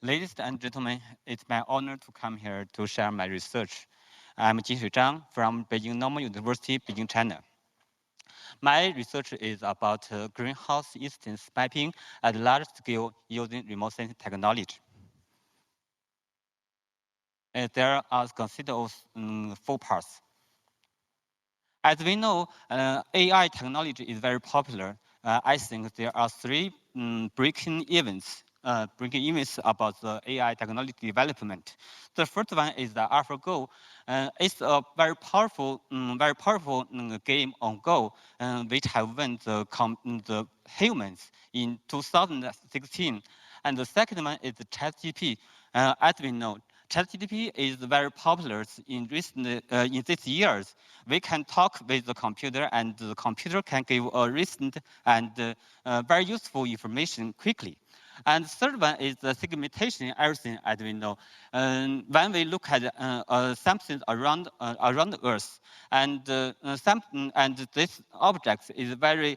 Ladies and gentlemen, it's my honor to come here to share my research. I'm Jinshui Zhang from Beijing Normal University, Beijing, China. My research is about greenhouse instance mapping at large scale using remote sensing technology. There are considered 4 parts. As we know, AI technology is very popular. I think there are 3 breaking events about the AI technology development. The first one is the AlphaGo. It's a very powerful game on Go, which have won the humans in 2016. And the second one is the ChatGPT. As we know, ChatGPT is very popular in these years. We can talk with the computer, and the computer can give a recent and very useful information quickly. And the third one is the segmentation, everything as we know. When we look at something around the Earth, and this object is very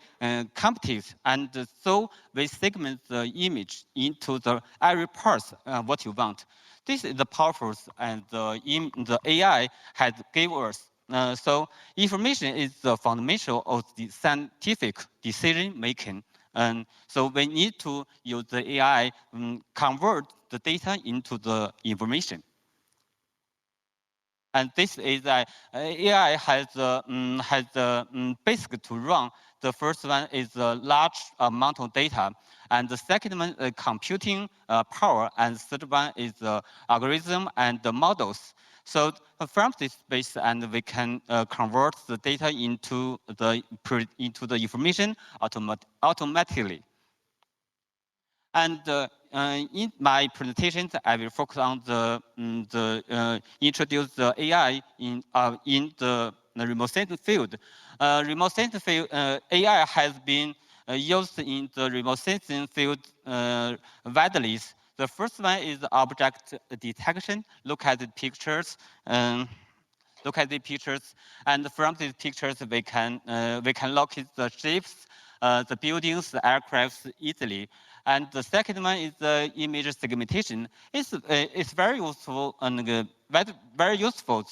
complex, and so we segment the image into the every part what you want. This is the powerful and the AI has gave us. So information is the foundation of the scientific decision making. And so we need to use the AI convert the data into the information. And this is AI has the basic to run. The first one is a large amount of data, and the second one is computing power, and the third one is the algorithm and the models. So from this base, and we can convert the data into the information automatically. And in my presentation, I will focus on introduce the AI in the remote sensing field. Remote sensing field AI has been used in the remote sensing field widely. The first one is object detection. Look at the pictures. Look at the pictures, and from these pictures we can locate the shapes, the buildings, the aircrafts easily. And the second one is the image segmentation. It's very useful and very useful.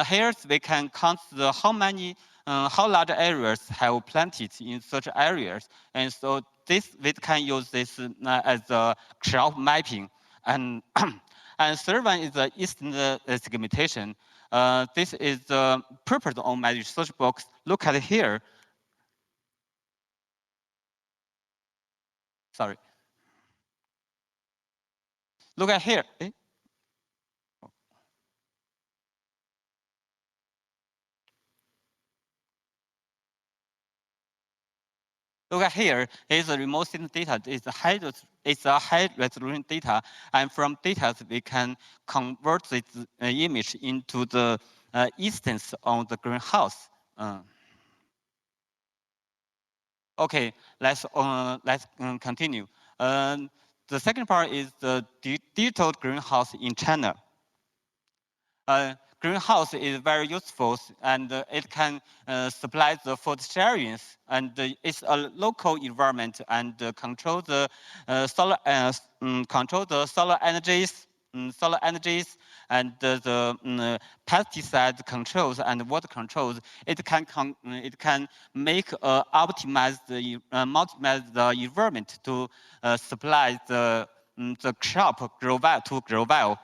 Here we can count how large areas have planted in such areas, and so we can use this as a crowd mapping. And and third one is the instant segmentation. This is the purpose of my research box. Look at here. Sorry. Look at here. Look at here is a remote sensing data. It's a high resolution data, and from data we can convert this image into the instance of the greenhouse. Okay, let's continue. The second part is the digital greenhouse in China. Greenhouse is very useful, and it can supply the food sharing, and it's a local environment, and control the solar energies, and the pesticide controls and water controls. It can make optimize the environment to supply the crop grow well.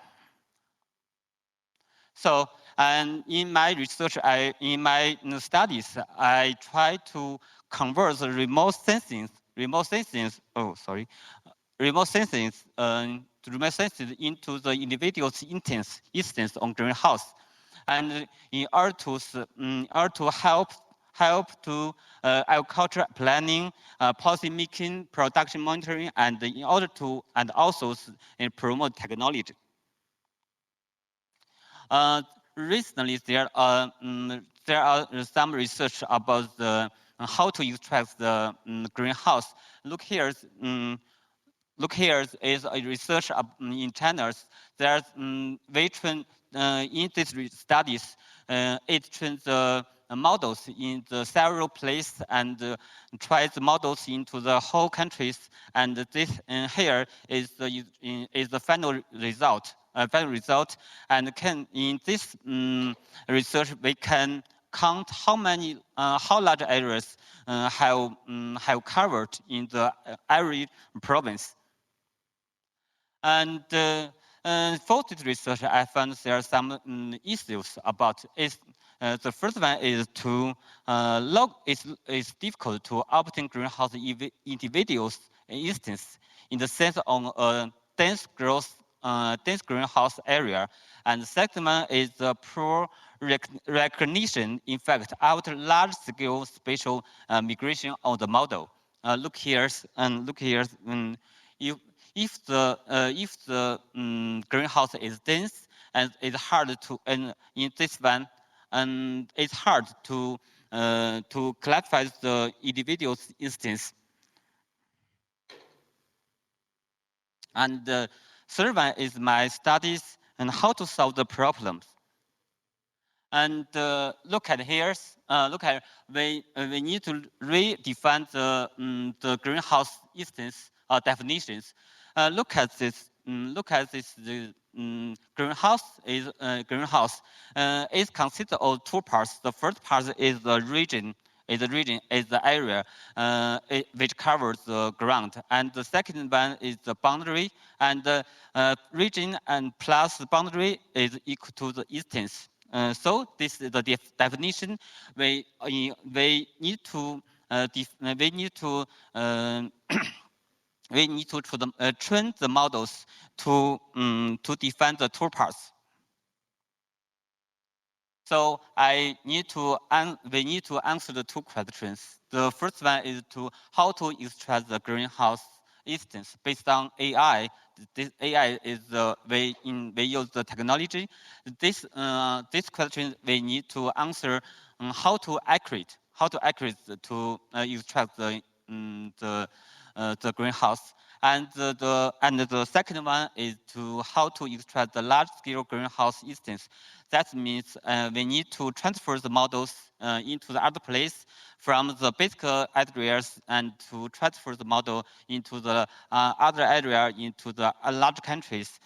So, and in my research, in my studies, I try to convert the remote sensing into the individual's instance on greenhouse, and in order to help to agriculture planning, policy making, production monitoring, and also promote technology. Recently, there are some research about how to extract the greenhouse. Look here. Look here is a research in China. There's in these studies, it trains the models in the several places and try the models into the whole countries. And this here is the final result. And can in this research we can count how many how large areas have covered in the every province. And for this research, I found there are some issues about it. The first one is to it's difficult to obtain greenhouse individuals instance in the sense of a dense greenhouse area. And the second one is the poor recognition, in fact, after large-scale spatial migration of the model. Look here, and look here. If if the greenhouse is dense and it's hard to, and in this one, and it's hard to classify the individual instance. And the third one is my studies and how to solve the problems. And look at here. Look at we need to redefine the greenhouse instance definitions. Look at this. Look at this. The greenhouse is greenhouse. It consists of two parts. The first part is the region. Is the area which covers the ground, and the second one is the boundary. And the region and plus boundary is equal to the distance. So this is the definition. We need to we need to we need to train the models to define the two parts. So we need to answer the two questions. The first one is how to extract the greenhouse instance based on AI. This AI is the way we use the technology. This question we need to answer how to accurate to extract the greenhouse. And the second one is how to extract the large scale greenhouse instance. That means we need to transfer the models into the other place from the basic areas and to transfer the model into the other area into the large countries.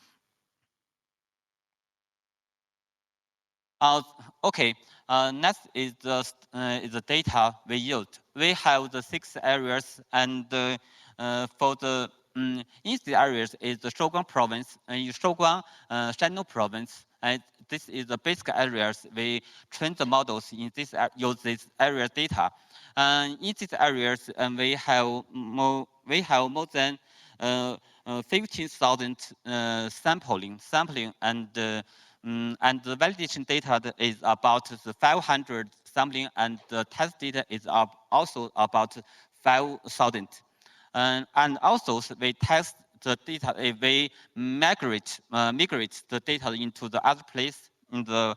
Okay, next is the data we used. We have the 6 areas, and for the east areas is the Shouguang province, and in Shouguang, Shandong province. And this is the basic areas we train the models in this use this area data. In these areas, we have more than 15,000 sampling, and the validation data is about the 500 sampling, and the test data is also about 5,000. And also we test the data, we migrate the data into the other place in the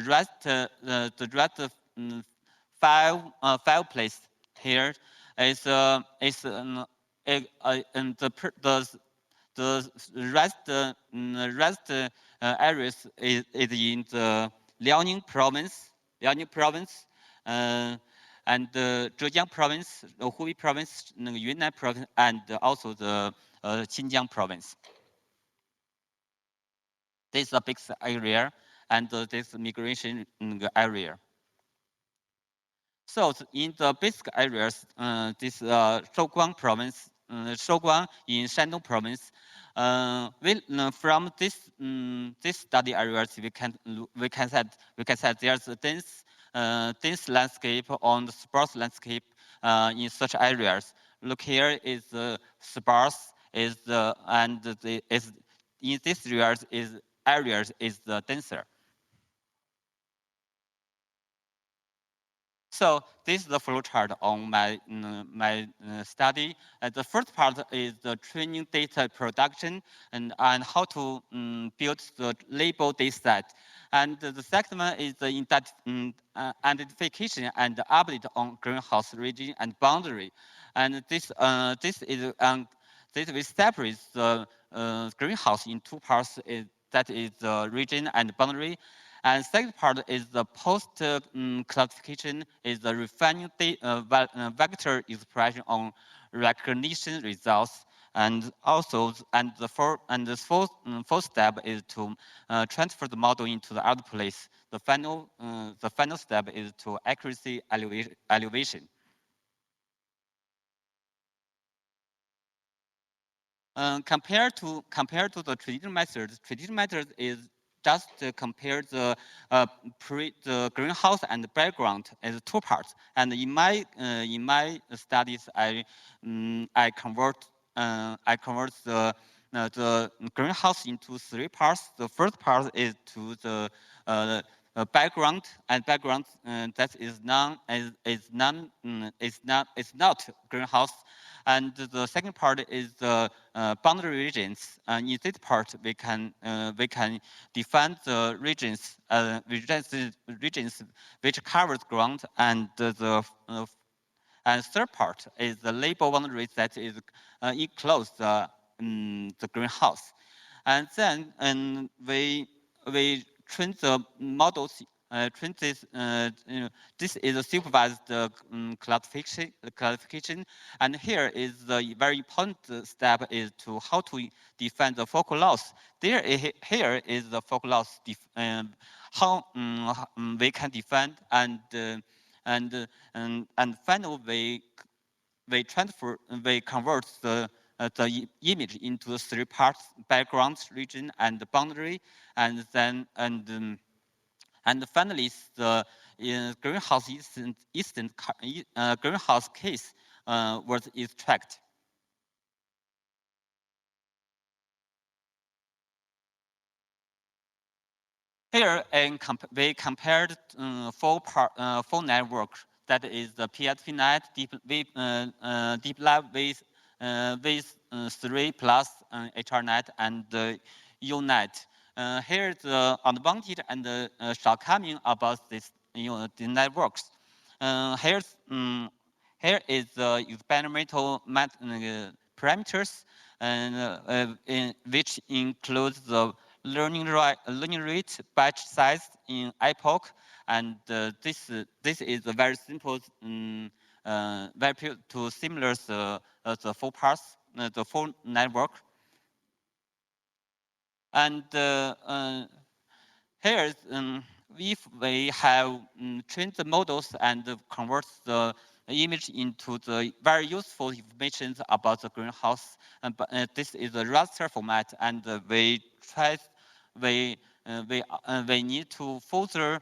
rest five place here is and the rest areas is in the Liaoning province, and the Zhejiang province, Hubei province, Yunnan province, and also the Xinjiang province. This is a big area, and this migration area. So in the basic areas, this Shouguang province, Shouguang in Shandong province, from this study areas we can say there's a dense landscape on the sparse landscape in such areas. Look here is sparse is and is in this areas is the denser. So this is the flowchart on my study. The first part is the training data production and how to build the label data set. And the second one is the identification and update on greenhouse region and boundary. And this will separate the greenhouse in two parts. That is the region and boundary. And second part is the post classification is the refining vector expression on recognition results. And also, fourth step is to transfer the model into the other place. The final step is to accuracy elevation. Compared to the traditional methods is just compare the greenhouse and the background as two parts. And in my studies, I convert the greenhouse into three parts. The first part is to the background, and background that is not greenhouse. And the second part is the boundary regions. And in this part, we can define the regions which covers ground, and and third part is the label boundaries that is enclose the greenhouse. And then we train the models, train this, this is a supervised classification. And here is the very important step is to how to define the focal loss. Here is the focal loss, how we can define, and finally we convert the image into three parts: background, region, and the boundary. And then and finally the greenhouse greenhouse case was extracted. Here, we compared four networks. That is the PSP-net, deep lab with 3 plus HRNet, and the UNet. Here, the advantage and the shortcoming about the networks. Here's here is the experimental parameters, and which includes the learning rate, batch size in epoch, and this is a very simple, very to similar the four parts, the full network, and here, if we have trained the models and convert the image into the very useful information about the greenhouse, this is a raster format, and we need to further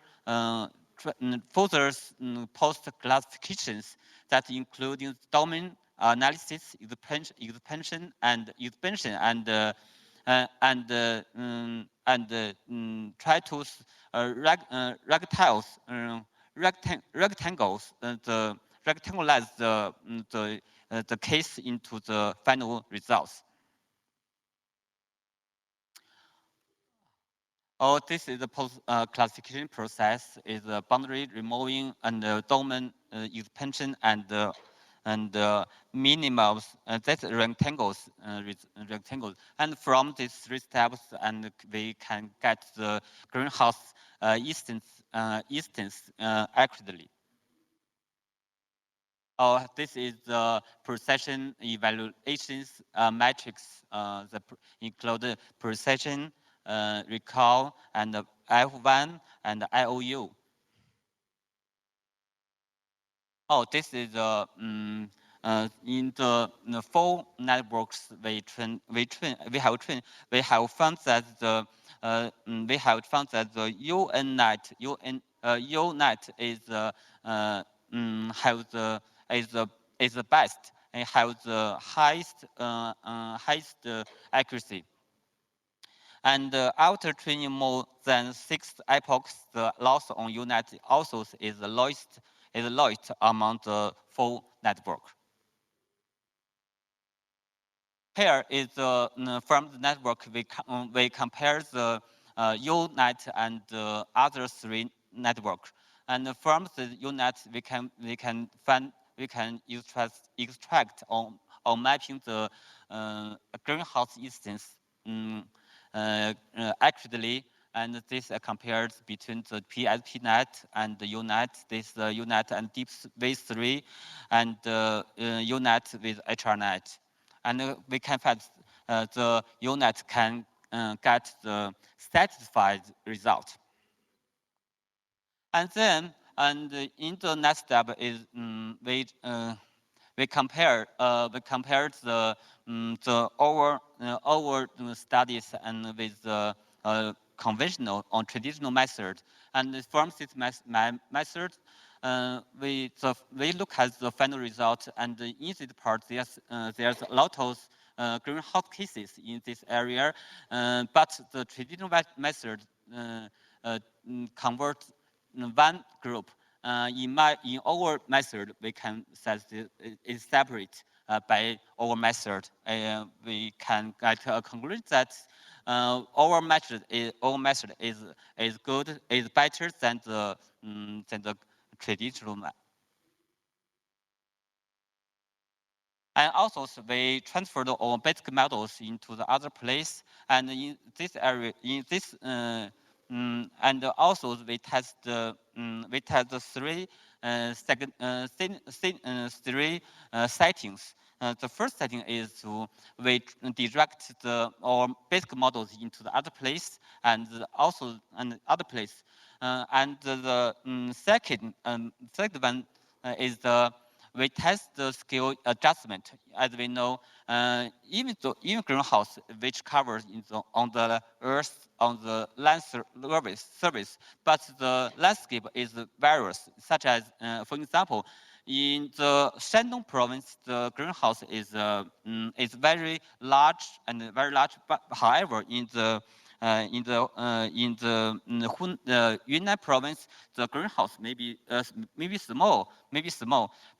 post classifications that including domain analysis, expansion, and try to rectangles the rectangleize the case into the final results. Oh, this is the post classification process. Is the boundary removing and the domain expansion and minimums. That's rectangles. And from these three steps, and we can get the greenhouse instance accurately. Oh, this is the precision evaluations matrix that include precision, recall, and F1 and IOU. Oh, this is in the four networks we have found that the UNet is the best and have the highest accuracy. And after training more than 6 epochs, the loss on UNet also is the lowest among the full network. Here is from the network we compare the UNet and the other three networks. And from the UNet we can extract on mapping the greenhouse instance accurately. and this compares between the PSPNet and the UNet, this UNet and deep V3, and UNet with HRNet. And we can find the UNet can get the satisfied result. And then, in the next step is we compare the our studies and with the conventional or traditional method. And from this method, we look at the final result. And in this part, there's a lot of greenhouse cases in this area, but the traditional method converts one group. In our method, we can set it separate by our method. We can get a conclusion that our method is good, is better than the traditional method. And also, we transferred our basic models into the other place. And in this area, and also we test the three three settings. The first setting is to we direct our basic models into the other place, and also other place. And the second one is the we test the scale adjustment. As we know, even greenhouse, which covers on the Earth, on the land surface, but the landscape is various, such as, for example, in the Shandong province, the greenhouse is very large and very large. But however, in the Yunnan province, the greenhouse maybe small,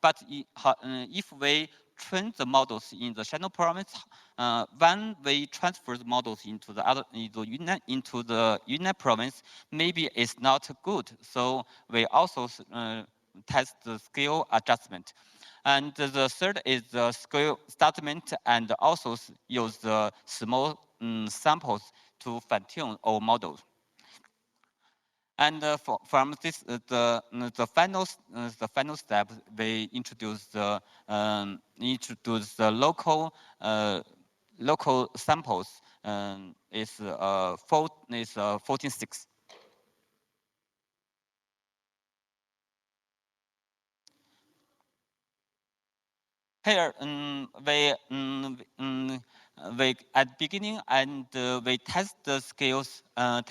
But if we train the models in the Shandong province, when we transfer the models into the Yunnan province, maybe it's not good. So we also test the scale adjustment. And the third is the scale statement, and also use the small samples to fine-tune our models. And from this, the final step, we introduce the local samples. Is 14.6. Here, we at beginning, and we test the skills, to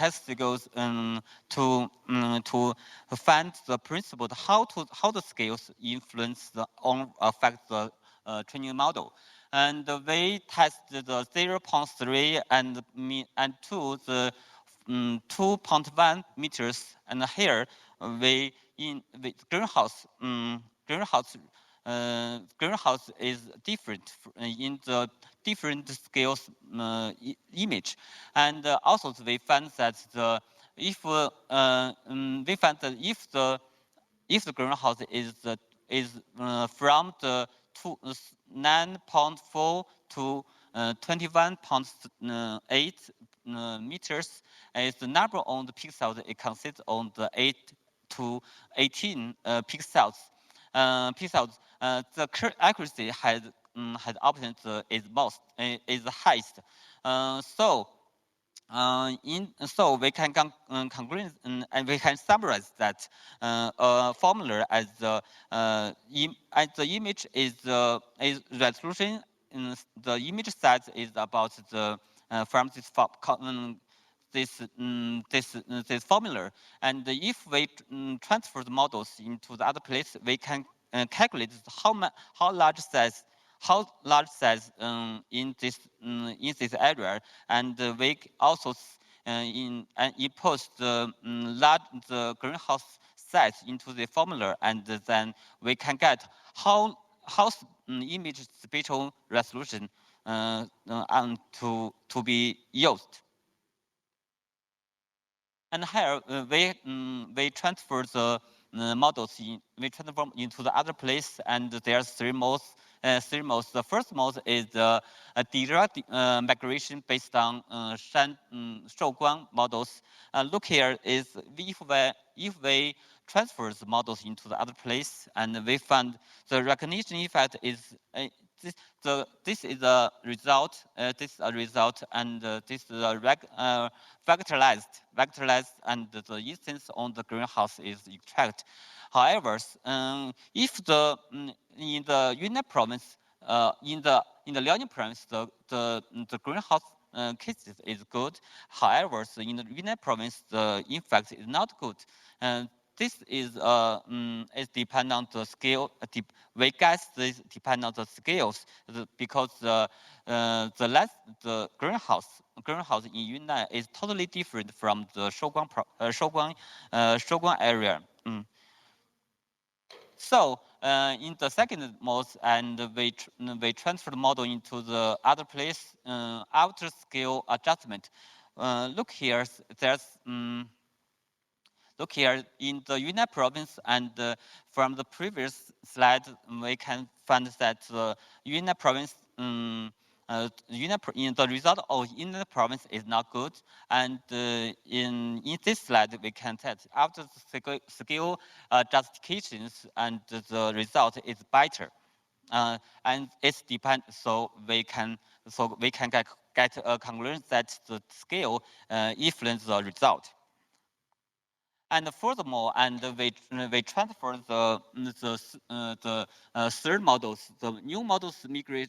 find the principle how the skills influence affect the training model. And we test the 0.3 and 2 the 2.1 meters. And here we in the greenhouse is different in the different scales image. And also we found that we found that if the greenhouse is from the 9.4 to 21.8 meters, is the number on the pixels. It consists on the 8 to 18 pixels. The accuracy has option is highest. So we can conclude, and we can summarize that formula as the image is resolution. The image size is about the from this formula. And if we transfer the models into the other place, we can calculate how large size in this area. And we also impose the greenhouse size into the formula, and then we can get how image spatial resolution to be used. And here we transfer the models we transform into the other place, and there's three modes. three modes. The first mode is the direct migration based on Shouguang models. Look here is if we transfer the models into the other place, and we find the recognition effect is this is a result. This is a result, and this is a vectorized, and the instance on the greenhouse is extract. However, if in the Yunnan province, in the Liaoning province, the greenhouse cases is good. However, in the Yunnan province, the effect is not good. And this is depend on the scale. We guess this depend on the scales because the greenhouse in Yunnan is totally different from the Shouguang area. So in the second mode, and we transfer the model into the other place after scale adjustment. Look here, look here in the Yunnan province, and from the previous slide, we can find that the Yunnan province, in the result of Yunnan province is not good. And in this slide, we can tell after the scale justifications, and the result is better. And it's depend. So we can get a conclusion that the scale influence the result. And furthermore, and we transfer the third models, the new models migration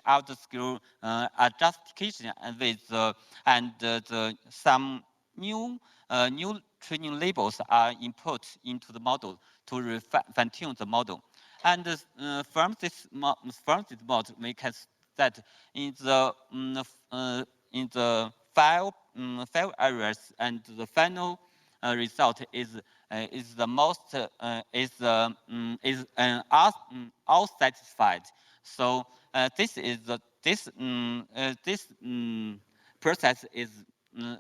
out the skill justification with and some new new training labels are input into the model to fine tune the model. And from this model, we can that in the five areas, and the final result is the most all satisfied. So this is the this process is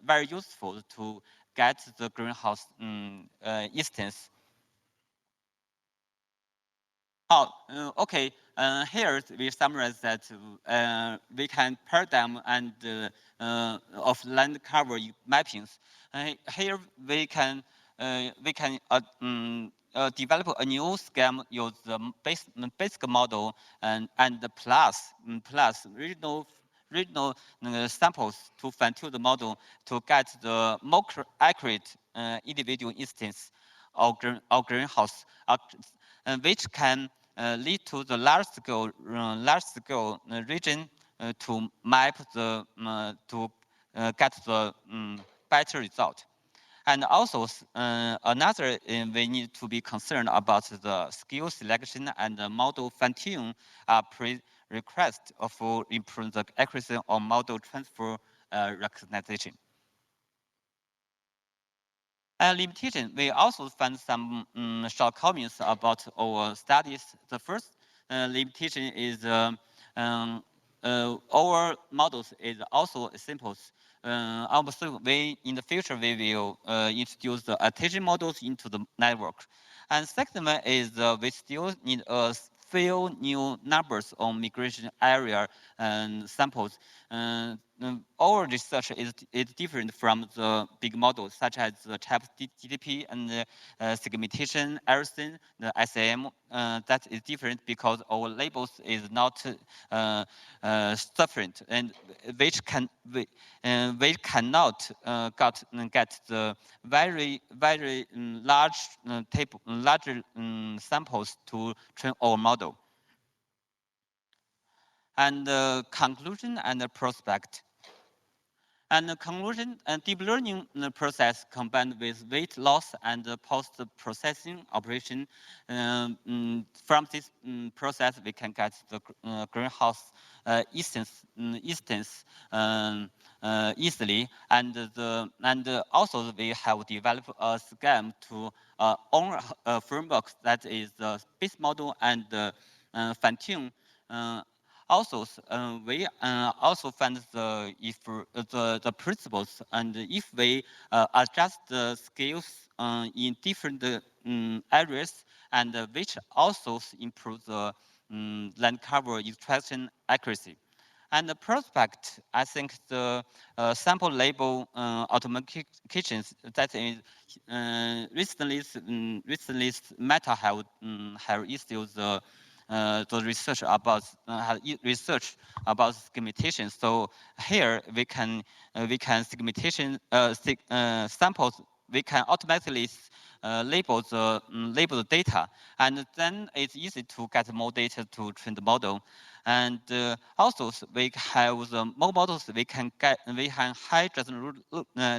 very useful to get the greenhouse instance. Oh, okay. Here we summarize that we can paradigm and of land cover mappings. Here we can develop a new scheme, use the basic model, and the plus regional samples to fine tune the model to get the more accurate individual instance of greenhouse, which can lead to the large scale region to map the to get the better result. And also another we need to be concerned about the skill selection and the model fine tune are prerequisite for improve the accuracy of model transfer recognition. Limitation, we also find some shortcomings about our studies. The first limitation is our models is also simple. Obviously, in the future we will introduce the attention models into the network. And second one is we still need a few new numbers on migration area and samples. Our research is different from the big models, such as the type GDP and segmentation, everything, the SAM. That is different because our labels is not different, and we cannot get the very large larger samples to train our model. And conclusion and the prospect. And the conclusion, and deep learning process combined with weight loss and post-processing operation. From this process, we can get the greenhouse instance easily. And also we have developed a scheme to own a framework that is the base model and fine tune. Also, we also find the principles, and if we adjust the scales in different areas, and which also improve the land cover extraction accuracy. And the prospect, I think the sample label automatications that is recently Meta have issued the research about research about segmentation. So here we can segmentation samples. We can automatically label the data, and then it's easy to get more data to train the model. And also we have the more models we can high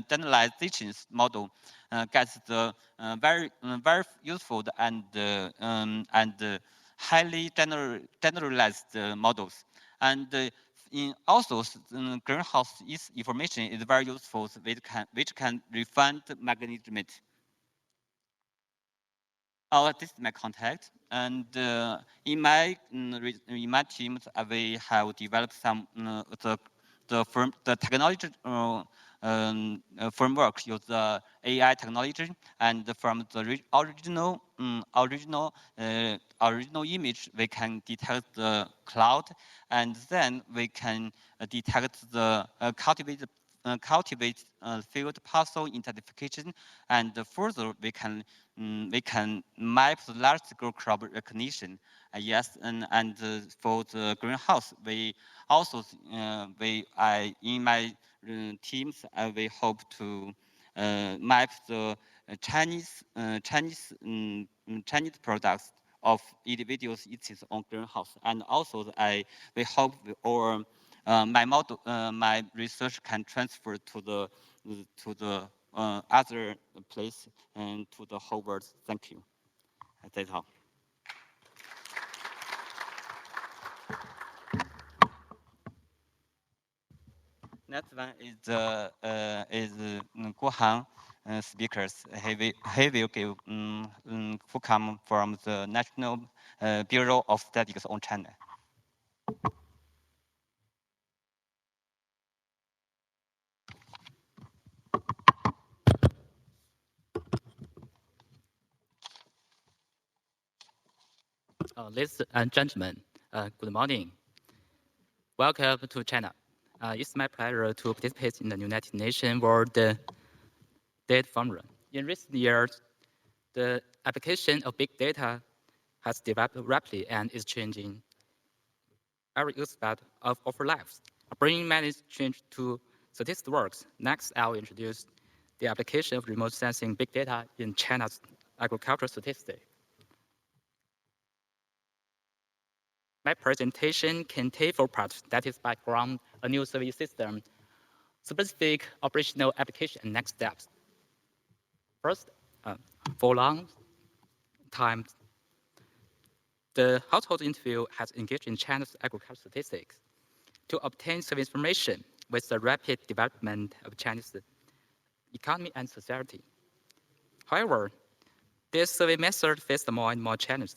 generalizations model gets the very useful and highly generalized models. And in also greenhouse information is very useful, which can refine the management. Oh, this is my contact, and in my team, we have developed some the technology framework use the AI technology, and from the original image, we can detect the cloud, and then we can detect the cultivate field parcel identification, and further we can map the large scale crop recognition. Yes, and for the greenhouse, we also in my teams we hope to map the Chinese products of individual species on greenhouse, and also we hope our my research can transfer to the other place and to the whole world. Thank you. That's all. Next one is Guohang speakers. He will give who come from the National Bureau of Statistics on China. Ladies and gentlemen, good morning. Welcome to China. It's my pleasure to participate in the United Nations World Data Forum. In recent years, the application of big data has developed rapidly and is changing every aspect of our lives, bringing many change to statistics works. Next, I will introduce the application of remote sensing big data in China's agricultural statistics. My presentation contains 4 parts, that is background, a new survey system, specific operational application, and next steps. First, for long time, the household interview has engaged in China's agricultural statistics to obtain survey information with the rapid development of Chinese economy and society. However, this survey method faces more and more challenges.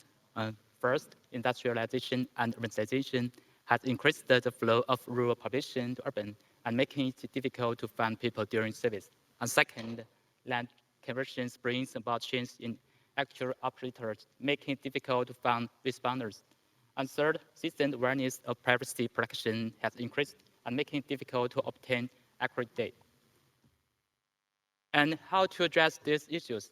First, industrialization and urbanization has increased the flow of rural population to urban and making it difficult to find people during service. And second, land conversions brings about change in actual operators, making it difficult to find responders. And third, citizen awareness of privacy protection has increased and making it difficult to obtain accurate data. And how to address these issues?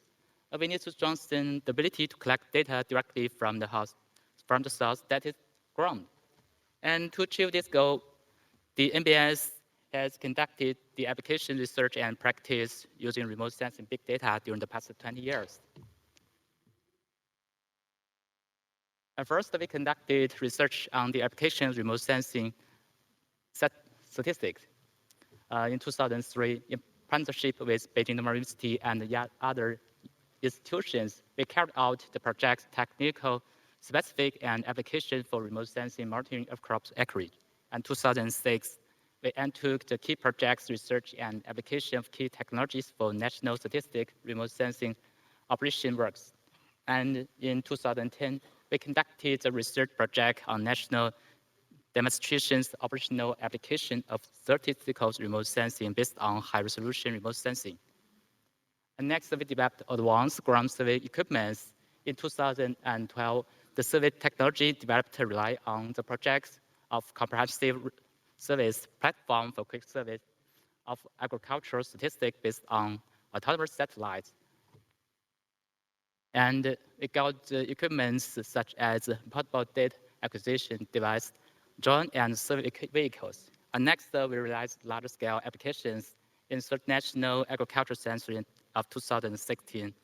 We need to strengthen the ability to collect data directly from the source, that is ground. And to achieve this goal, the NBS has conducted the application research and practice using remote sensing big data during the past 20 years. And first, we conducted research on the application of remote sensing statistics in 2003 in partnership with Beijing University and other institutions. We carried out the project's technical, specific, and application for remote sensing monitoring of crops acreage. In 2006, we undertook the key projects research and application of key technologies for national statistic remote sensing operation works. And in 2010, we conducted a research project on national demonstrations operational application of statistical remote sensing based on high-resolution remote sensing. And next, we developed advanced ground survey equipment. In 2012, the survey technology developed rely on the projects of comprehensive service platform for quick service of agricultural statistics based on autonomous satellites. And we got equipments such as portable data acquisition device, drone and survey vehicles. And next, we realized large-scale applications in third national agriculture census of 2016.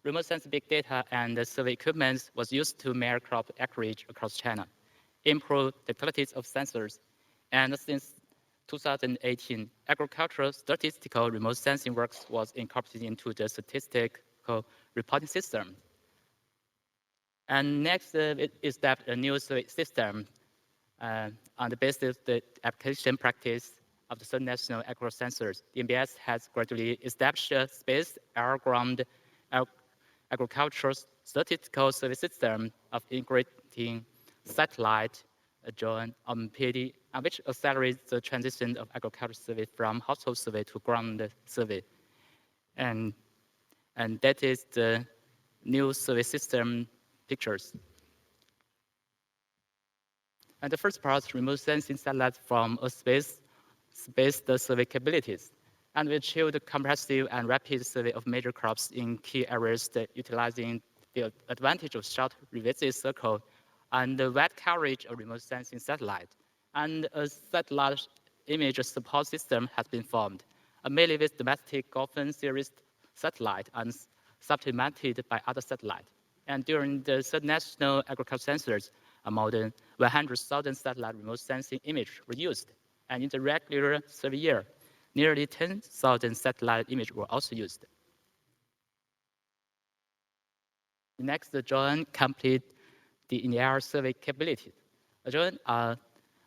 Remote sensing big data and survey equipment was used to measure crop acreage across China, improve the quality of sensors, and since 2018, agricultural statistical remote sensing works was incorporated into the statistical reporting system. And next, it established a new system on the basis of the application practice of the third national agricultural sensors. The NBS has gradually established a space air-ground agricultural statistical survey system of integrating satellite, drone, PD, which accelerates the transition of agricultural survey from household survey to ground survey. And, and that is the new survey system pictures. And the first part, remote sensing satellites from a space the survey capabilities. And we achieved a comprehensive and rapid survey of major crops in key areas utilizing the advantage of short revisit circle and the wide coverage of remote sensing satellite. And a satellite image support system has been formed, mainly with domestic Golfin series satellite and supplemented by other satellites. And during the third national agriculture census, more than 100,000 satellite remote sensing images were used. And in the regular survey year, nearly 10,000 satellite images were also used. Next, the drone complete the in-air survey capabilities. The drones are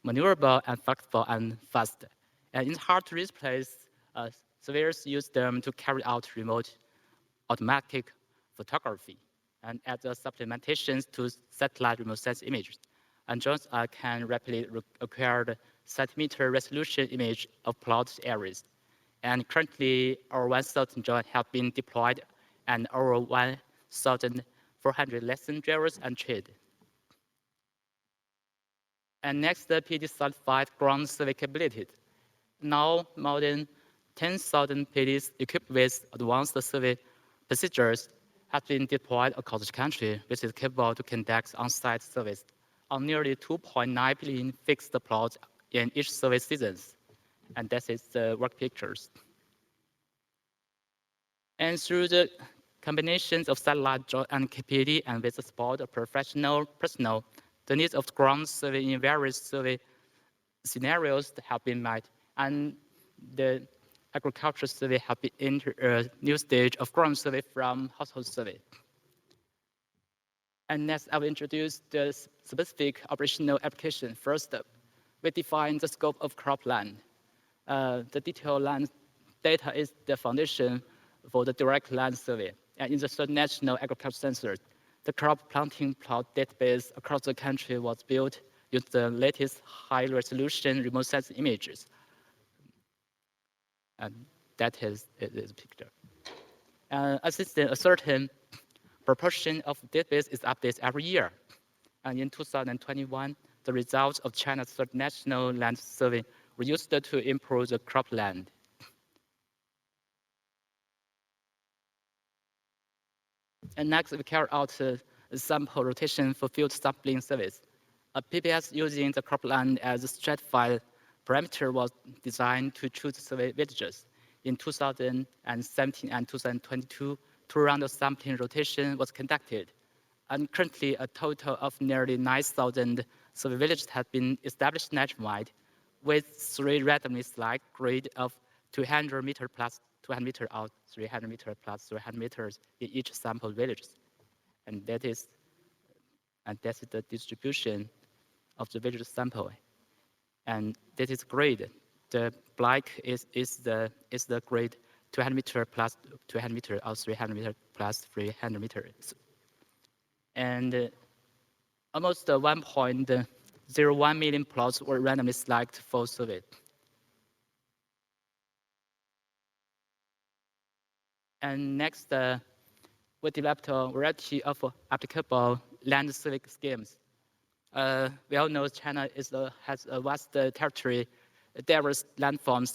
maneuverable and flexible and fast. And in hard to reach place, surveyors use them to carry out remote automatic photography and add the supplementations to satellite remote sensing images. And drones can rapidly acquire the centimeter resolution image of plot areas. And currently, over 1,000 drones have been deployed and over 1,400 lesson drivers and trained. And next, the PD certified ground survey capabilities. Now, more than 10,000 PDs equipped with advanced survey procedures have been deployed across the country, which is capable to conduct on-site service on nearly 2.9 billion fixed plots in each survey season. And that is the work pictures. And through the combinations of satellite drone and KPD and with the support of professional personnel, the needs of ground survey in various survey scenarios have been met, and the agriculture survey have been entered a new stage of ground survey from household survey. And next, I will introduce the specific operational application. First, we define the scope of cropland. The detailed land data is the foundation for the direct land survey. And in the third national agriculture census, the crop planting plot database across the country was built using the latest high-resolution remote sensing images. And that is the picture. A certain proportion of the database is updated every year. And in 2021, the results of China's third national land survey were used to improve the cropland. And next, we carry out a sample rotation for field sampling service. A PBS using the cropland as a stratified parameter was designed to choose survey villages. In 2017 and 2022, 2 rounds of sampling rotation was conducted. And currently, a total of nearly 9,000 survey villages have been established nationwide, with 3 randomly selected grade of 200 meter plus 200 meter out, 300 meter plus 300 meters in each sample village. And that is the distribution of the village sample. And that is grade. The black is the grade 200 meter plus 200 meter or 300 meter plus 300 meters. And almost 1.01 million plots were randomly selected for survey. And next, we developed a variety of applicable land survey schemes. We all know China has a vast territory, diverse landforms,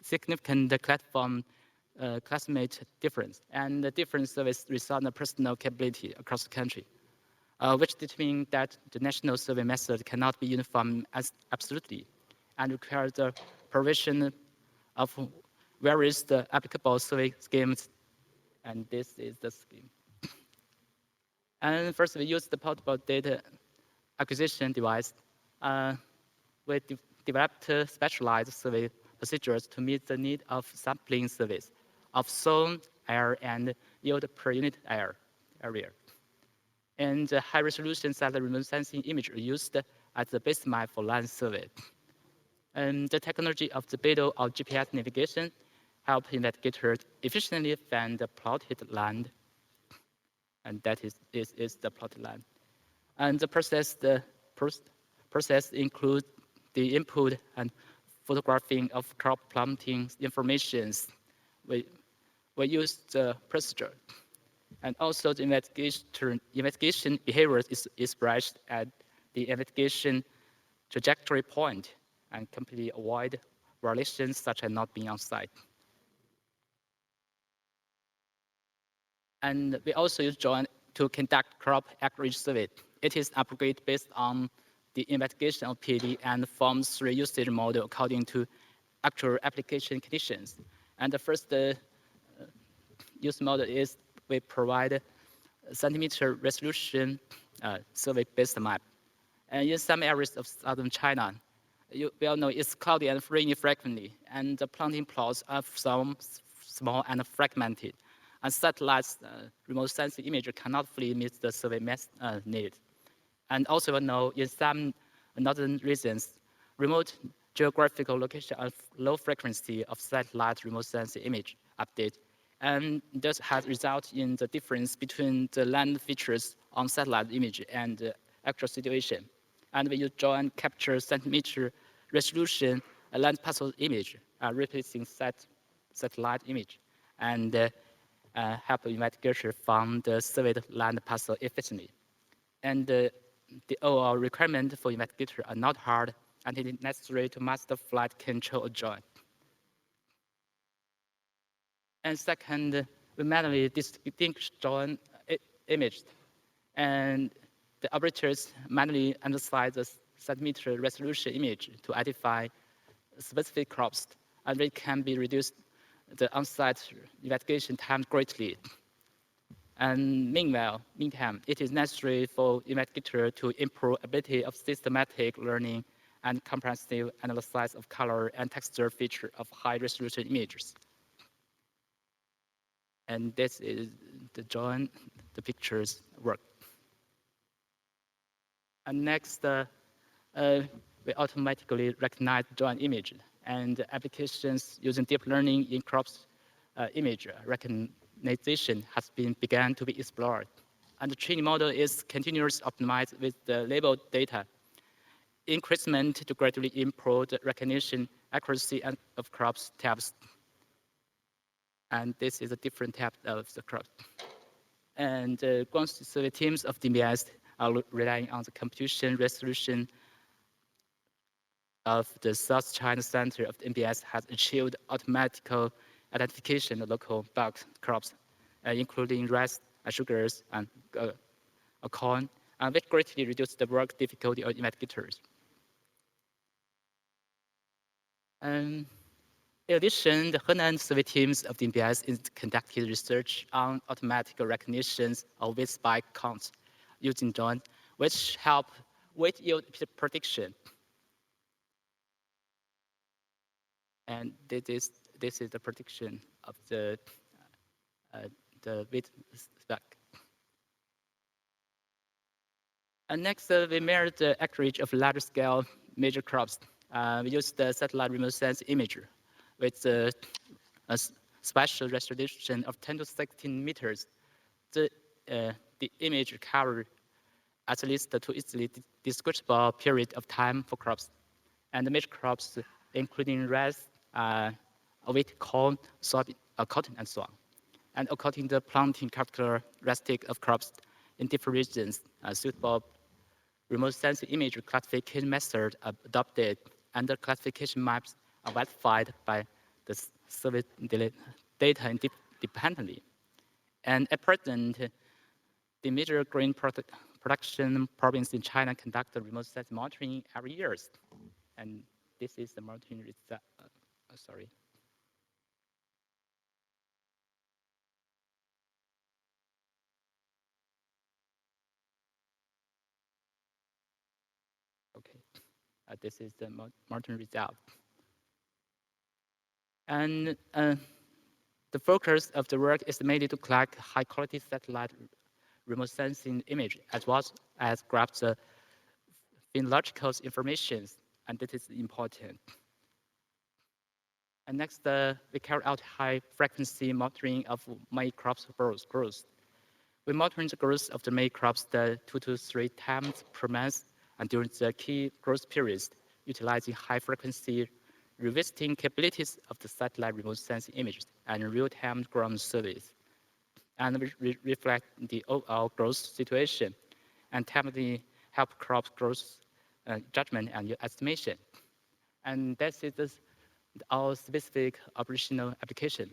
significant platform climate difference, and the different service result in personal capability across the country, which determine that the national survey method cannot be uniform as absolutely and requires the provision of various applicable survey schemes, and this is the scheme. And first, we use the portable data acquisition device. Uh, we developed specialized survey procedures to meet the need of sampling surveys of zone, air, and yield per unit area. And high-resolution satellite remote sensing image are used as the baseline for land survey. And the technology of the BEDO or GPS navigation help investigators efficiently find the plotted land, and that is the plotted land. And process includes the input and photographing of crop planting informations. We, we use the procedure. And also the investigation behavior is expressed at the investigation trajectory point and completely avoid violations such as not being on site. And we also use drone to conduct crop acreage survey. It is upgraded based on the investigation of PAD and forms 3 usage model according to actual application conditions. And the first use model is we provide centimeter resolution survey-based map. And in some areas of southern China, you well know it's cloudy and rainy frequently, and the planting plots are some small and fragmented. And satellite remote sensing image cannot fully meet the survey need. And also we know in some northern regions, remote geographical location of low frequency of satellite remote sensing image update. And this has resulted in the difference between the land features on satellite image and the actual situation. And we use drone capture centimeter resolution land parcel image, replacing satellite image, and help investigators find the surveyed land parcel efficiently. And the overall requirement for investigators are not hard, and it is necessary to master flight control or join. And second, we manually distinguish join image, and the operators manually analyze the centimeter resolution image to identify specific crops, and it can be reduced the on-site investigation time greatly. And meantime, it is necessary for investigators to improve ability of systematic learning and comprehensive analysis of color and texture feature of high-resolution images. And this is the drawing, the pictures work. And next, we automatically recognize drawing image, and applications using deep learning in crops image recognition has been begun to be explored. And the training model is continuously optimized with the labeled data increment to gradually improve the recognition accuracy of crops types. And this is a different type of the crop. And ground survey teams of DBS are relying on the computation resolution of the South China Center of the NBS has achieved automatic identification of local bug crops, including rice, sugars, and corn, which greatly reduced the work difficulty of investigators. In addition, the Henan survey teams of the NBS conducted research on automatic recognitions of wheat spike counts using drone, which help wheat yield prediction. And this is the prediction of the wheat spec. And next, we measured the acreage of large-scale major crops. We used the satellite remote sensing imagery with a spatial resolution of 10 to 16 meters. The image covered at least two easily distinguishable period of time for crops. And the major crops, including rice, wheat, corn, soybean, cotton, and so on. And according to the planting characteristic of crops, in different regions. Suitable remote sensing image classification methods are adopted, and the classification maps are verified by the service data independently. And at present, the major grain production province in China conduct remote sensing monitoring every year. And this is the monitoring result. Sorry. Okay. This is the monitoring result. And the focus of the work is mainly to collect high-quality satellite remote sensing image as well as grab the phenological information, and that is important. And next, we carry out high-frequency monitoring of May crops growth. We monitor the growth of the May crops 2 to 3 times per month and during the key growth periods, utilizing high-frequency revisiting capabilities of the satellite remote sensing images and real-time ground service, and we reflect the overall growth situation and timely help crop growth judgment and estimation. And that is our specific operational application.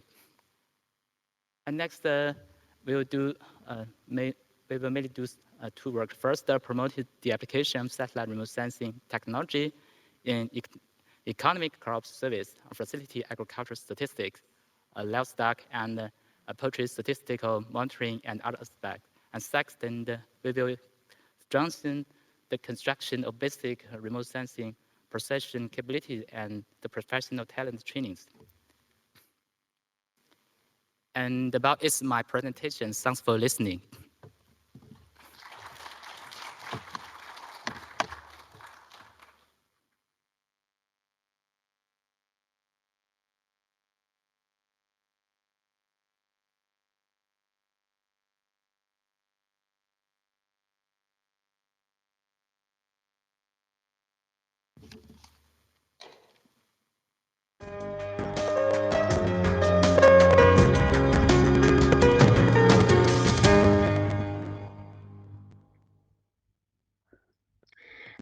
And next, we will do we will mainly do two work. First, promote the application of satellite remote sensing technology in economic crop service, facility agricultural statistics, livestock and poultry statistical monitoring and other aspects. And second, we will strengthen the construction of basic remote sensing precision capabilities and the professional talent trainings. And about it's my presentation. Thanks for listening.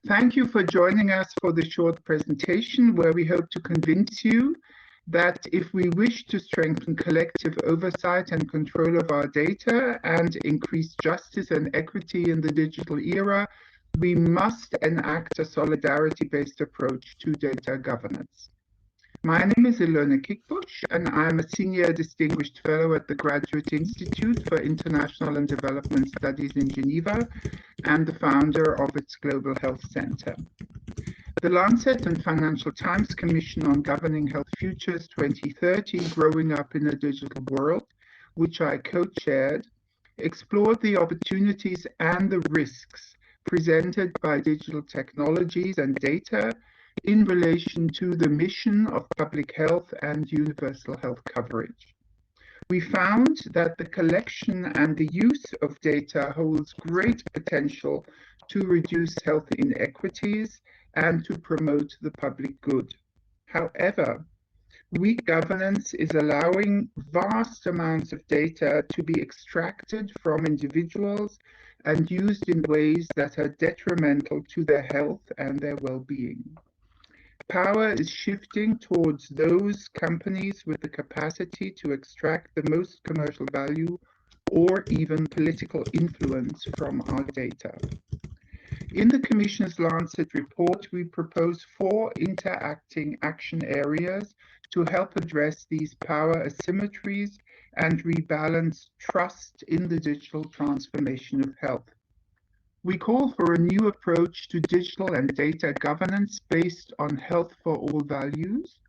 Thank you for joining us for the short presentation where we hope to convince you that if we wish to strengthen collective oversight and control of our data and increase justice and equity in the digital era, we must enact a solidarity-based approach to data governance. My name is Ilona Kickbush, and I'm a Senior Distinguished Fellow at the Graduate Institute for International and Development Studies in Geneva and the founder of its Global Health Center. The Lancet and Financial Times Commission on Governing Health Futures 2030, Growing Up in a Digital World, which I co-chaired, explored the opportunities and the risks presented by digital technologies and data in relation to the mission of public health and universal health coverage. We found that the collection and the use of data holds great potential to reduce health inequities and to promote the public good. However, weak governance is allowing vast amounts of data to be extracted from individuals and used in ways that are detrimental to their health and their well-being. Power is shifting towards those companies with the capacity to extract the most commercial value or even political influence from our data. In the Commission's Lancet report, we propose 4 interacting action areas to help address these power asymmetries and rebalance trust in the digital transformation of health. We call for a new approach to digital and data governance based on health for all values,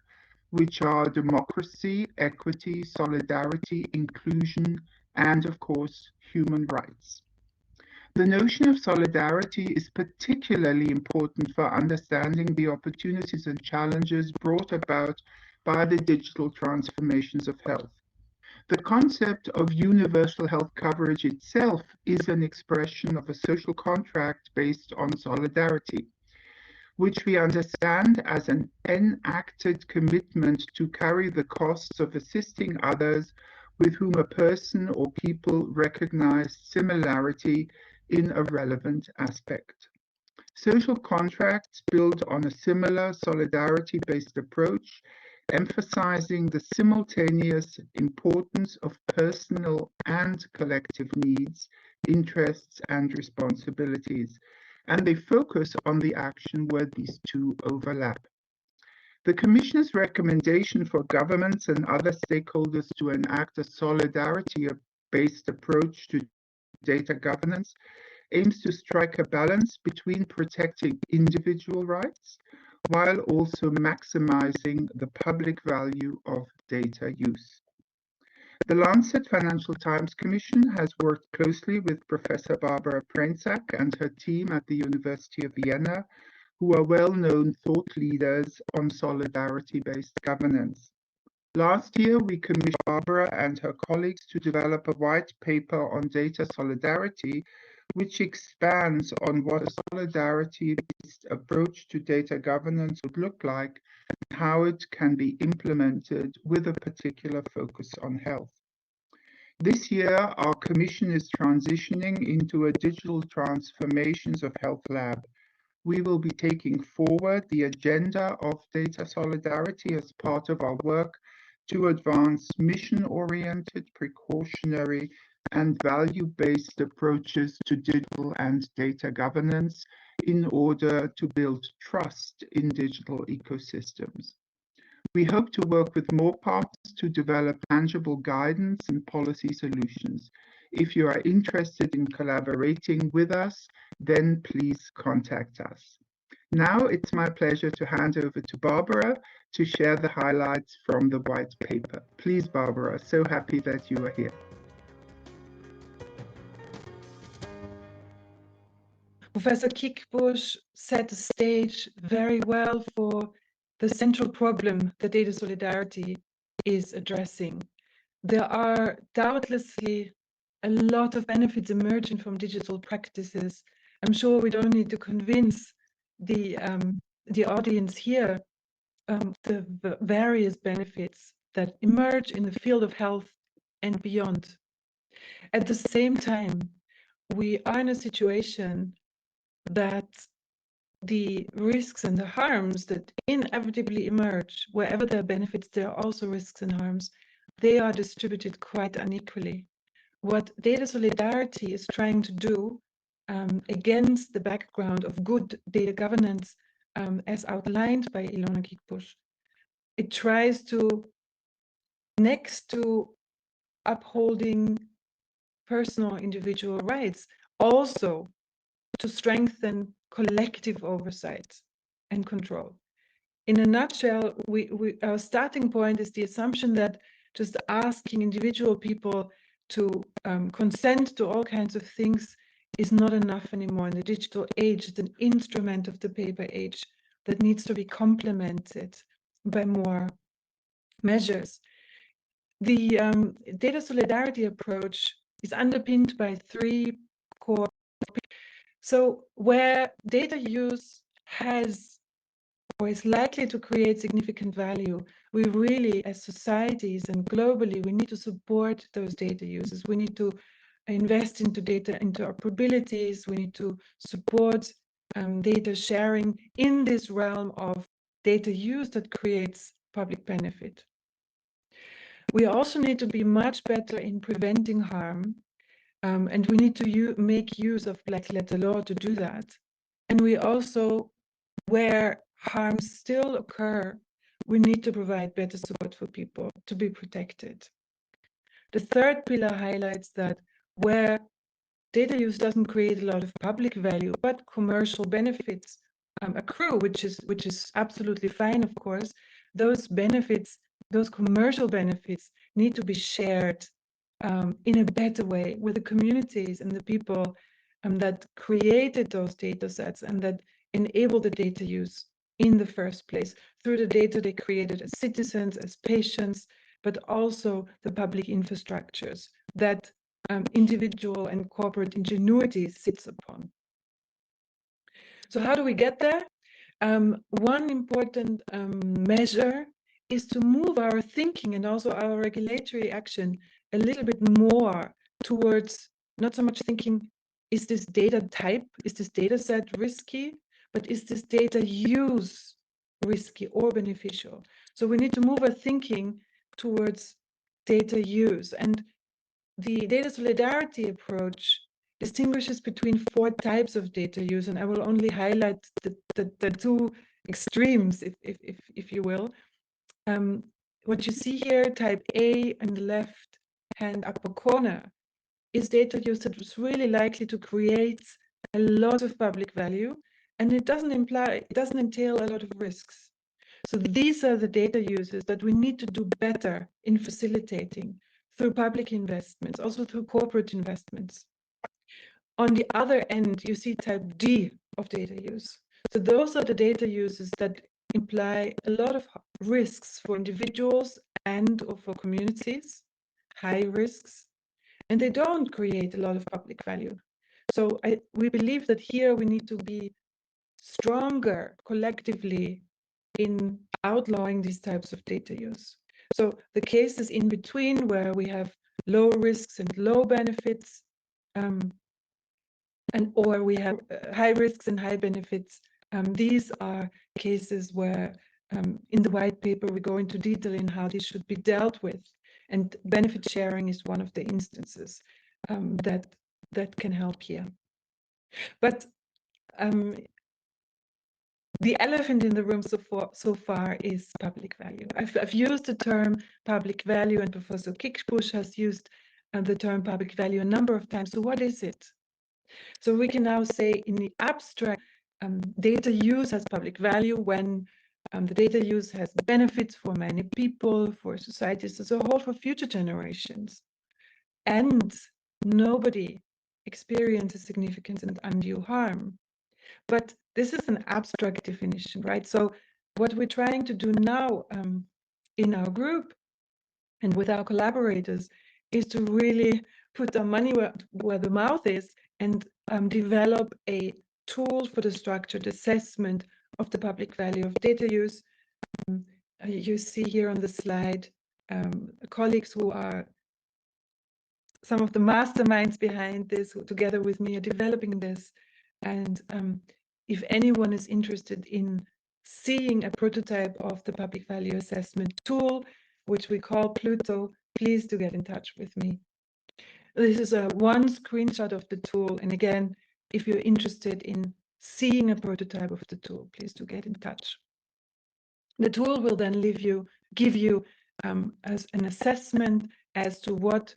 which are democracy, equity, solidarity, inclusion, and of course, human rights. The notion of solidarity is particularly important for understanding the opportunities and challenges brought about by the digital transformations of health. The concept of universal health coverage itself is an expression of a social contract based on solidarity, which we understand as an enacted commitment to carry the costs of assisting others with whom a person or people recognize similarity in a relevant aspect. Social contracts build on a similar solidarity-based approach, emphasizing the simultaneous importance of personal and collective needs, interests, and responsibilities, and they focus on the action where these two overlap. The Commission's recommendation for governments and other stakeholders to enact a solidarity-based approach to data governance aims to strike a balance between protecting individual rights while also maximizing the public value of data use. The Lancet Financial Times Commission has worked closely with Professor Barbara Prenzak and her team at the University of Vienna, who are well-known thought leaders on solidarity-based governance. Last year, we commissioned Barbara and her colleagues to develop a white paper on data solidarity, which expands on what a solidarity-based approach to data governance would look like and how it can be implemented with a particular focus on health. This year, our commission is transitioning into a digital transformations of health lab. We will be taking forward the agenda of data solidarity as part of our work to advance mission-oriented, precautionary, and value-based approaches to digital and data governance in order to build trust in digital ecosystems. We hope to work with more partners to develop tangible guidance and policy solutions. If you are interested in collaborating with us, then please contact us. Now it's my pleasure to hand over to Barbara to share the highlights from the white paper. Please, Barbara, so happy that you are here. Professor Kickbush set the stage very well for the central problem that data solidarity is addressing. There are doubtlessly a lot of benefits emerging from digital practices. I'm sure we don't need to convince the audience here the various benefits that emerge in the field of health and beyond. At the same time, we are in a situation that the risks and the harms that inevitably emerge, wherever there are benefits, there are also risks and harms. They are distributed quite unequally. What data solidarity is trying to do against the background of good data governance, as outlined by Ilona Kickbush, it tries to, next to upholding personal individual rights, also to strengthen collective oversight and control. In a nutshell, our starting point is the assumption that just asking individual people to consent to all kinds of things is not enough anymore in the digital age. It's an instrument of the paper age that needs to be complemented by more measures. The data solidarity approach is underpinned by three core. So where data use has or is likely to create significant value, we really, as societies and globally, we need to support those data uses. We need to invest into data interoperabilities. We need to support data sharing in this realm of data use that creates public benefit. We also need to be much better in preventing harm, and we need to make use of black letter law to do that. And we also, where harms still occur, we need to provide better support for people to be protected. The third pillar highlights that where data use doesn't create a lot of public value, but commercial benefits accrue, which is absolutely fine, of course, those benefits, those commercial benefits need to be shared in a better way with the communities and the people that created those data sets and that enable the data use in the first place through the data they created as citizens, as patients, but also the public infrastructures that individual and corporate ingenuity sits upon. So how do we get there? One important measure is to move our thinking and also our regulatory action a little bit more towards not so much thinking, is this data type, is this data set risky, but is this data use risky or beneficial? So we need to move our thinking towards data use. And the data solidarity approach distinguishes between 4 types of data use, and I will only highlight the two extremes, if you will. What you see here, type A in the left hand upper corner, is data use that was really likely to create a lot of public value, and it doesn't entail a lot of risks. So these are the data uses that we need to do better in facilitating through public investments, also through corporate investments. On the other end, you see type D of data use. So those are the data uses that imply a lot of risks for individuals and or for communities, high risks, and they don't create a lot of public value. So we believe that here we need to be stronger collectively in outlawing these types of data use. So the cases in between where we have low risks and low benefits, or we have high risks and high benefits, these are cases where in the white paper we go into detail in how these should be dealt with, and benefit sharing is one of the instances that can help here. But the elephant in the room so far is public value. I've used the term public value, and Professor Kickbush has used the term public value a number of times. So what is it? So we can now say in the abstract, data use has public value when the data use has benefits for many people, for societies as a whole, for future generations. And nobody experiences significant and undue harm. But this is an abstract definition, right? So what we're trying to do now in our group and with our collaborators is to really put our money where the mouth is and develop a tool for the structured assessment of the public value of data use. You see here on the slide colleagues who are some of the masterminds behind this, who together with me are developing this. And if anyone is interested in seeing a prototype of the public value assessment tool, which we call Pluto, please do get in touch with me. This is one screenshot of the tool. And again, if you're interested in seeing a prototype of the tool, please do get in touch. The tool will then give you as an assessment as to what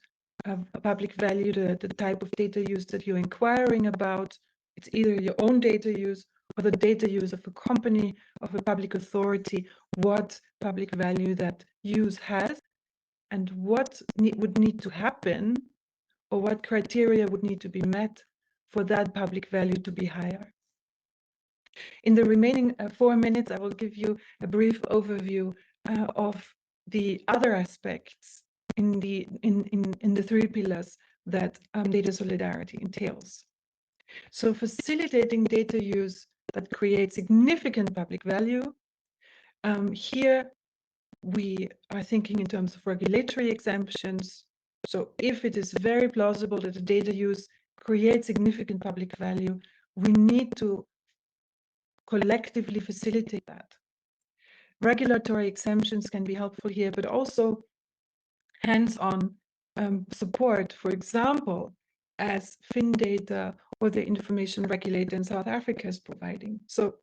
public value, the type of data use that you're inquiring about. It's either your own data use or the data use of a company, of a public authority, what public value that use has, and what would need to happen, or what criteria would need to be met for that public value to be higher. In the remaining 4 minutes, I will give you a brief overview of the other aspects in the 3 pillars that data solidarity entails. So facilitating data use that creates significant public value. Here we are thinking in terms of regulatory exemptions. So if it is very plausible that the data use creates significant public value, we need to collectively facilitate that. Regulatory exemptions can be helpful here, but also hands-on support, for example, as FinData or the information regulator in South Africa is providing. So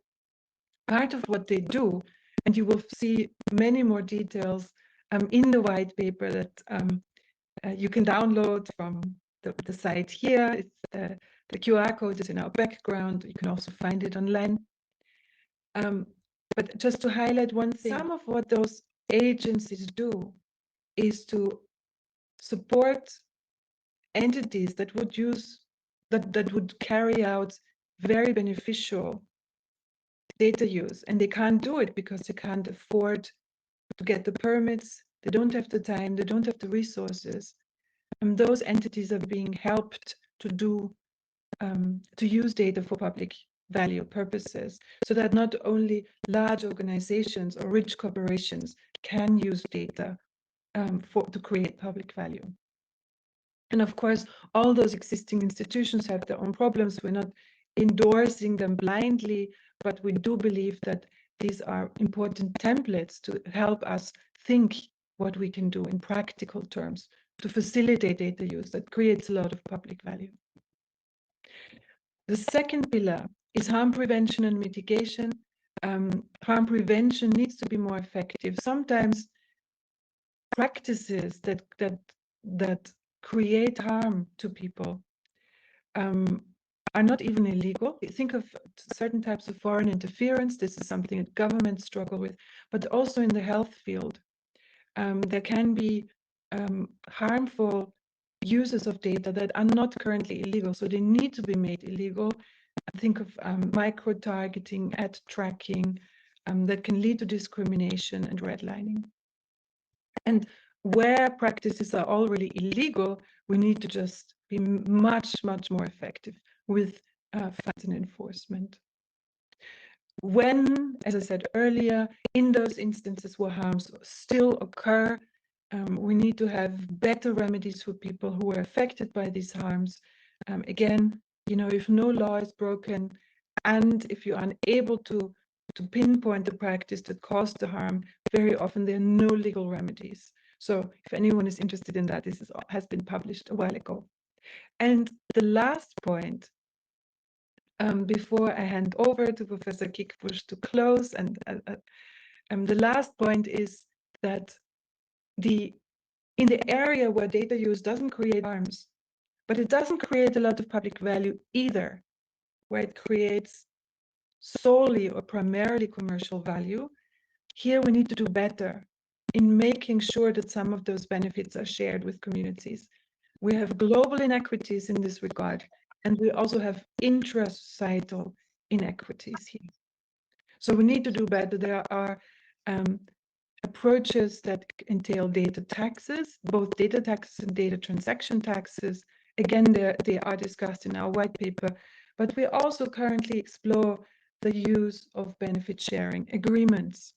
part of what they do, and you will see many more details in the white paper that you can download from the site here. It's the QR code is in our background. You can also find it online. But just to highlight one thing, some of what those agencies do is to support entities that would use that would carry out very beneficial data use, and they can't do it because they can't afford to get the permits, they don't have the time, they don't have the resources. And those entities are being helped to use data for public value purposes, so that not only large organizations or rich corporations can use data to create public value. And of course, all those existing institutions have their own problems. We're not endorsing them blindly, but we do believe that these are important templates to help us think what we can do in practical terms to facilitate data use that creates a lot of public value. The second pillar is harm prevention and mitigation. Harm prevention needs to be more effective. Sometimes practices that create harm to people are not even illegal. Think of certain types of foreign interference. This is something that governments struggle with, but also in the health field. There can be harmful uses of data that are not currently illegal, so they need to be made illegal. Think of micro-targeting, ad tracking, that can lead to discrimination and redlining. And where practices are already illegal, we need to just be much, much more effective with fight and enforcement. When, as I said earlier, in those instances where harms still occur, we need to have better remedies for people who are affected by these harms. Again, if no law is broken and if you're unable to pinpoint the practice that caused the harm, very often there are no legal remedies. So if anyone is interested in that, this has been published a while ago. And the last point, before I hand over to Professor Kickbusch to close, and the last point is that in the area where data use doesn't create harms, but it doesn't create a lot of public value either, where it creates solely or primarily commercial value, here we need to do better in making sure that some of those benefits are shared with communities. We have global inequities in this regard, and we also have intra-societal inequities here. So we need to do better. There are approaches that entail data taxes, both data taxes and data transaction taxes. Again, they are discussed in our white paper, but we also currently explore the use of benefit sharing agreements.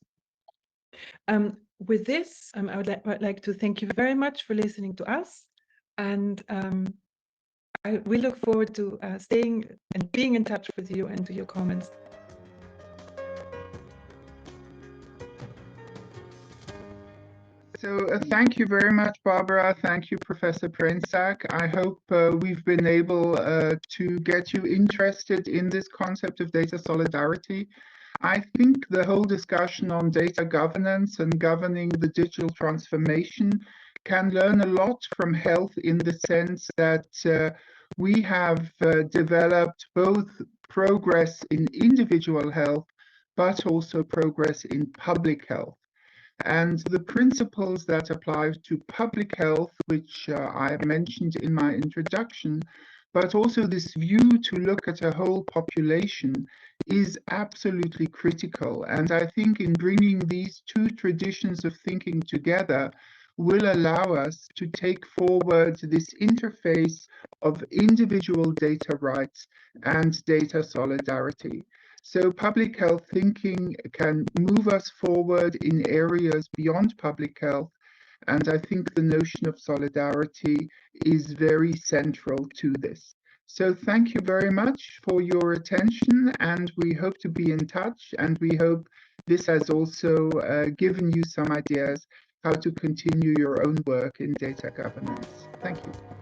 With this, I would like to thank you very much for listening to us, and we look forward to staying and being in touch with you and to your comments. So thank you very much, Barbara. Thank you, Professor Prensak. I hope we've been able to get you interested in this concept of data solidarity. I think the whole discussion on data governance and governing the digital transformation can learn a lot from health in the sense that we have developed both progress in individual health, but also progress in public health. And the principles that apply to public health, which I mentioned in my introduction, but also this view to look at a whole population is absolutely critical. And I think in bringing these two traditions of thinking together will allow us to take forward this interface of individual data rights and data solidarity. So public health thinking can move us forward in areas beyond public health. And I think the notion of solidarity is very central to this. So thank you very much for your attention, and we hope to be in touch, and we hope this has also given you some ideas how to continue your own work in data governance. Thank you.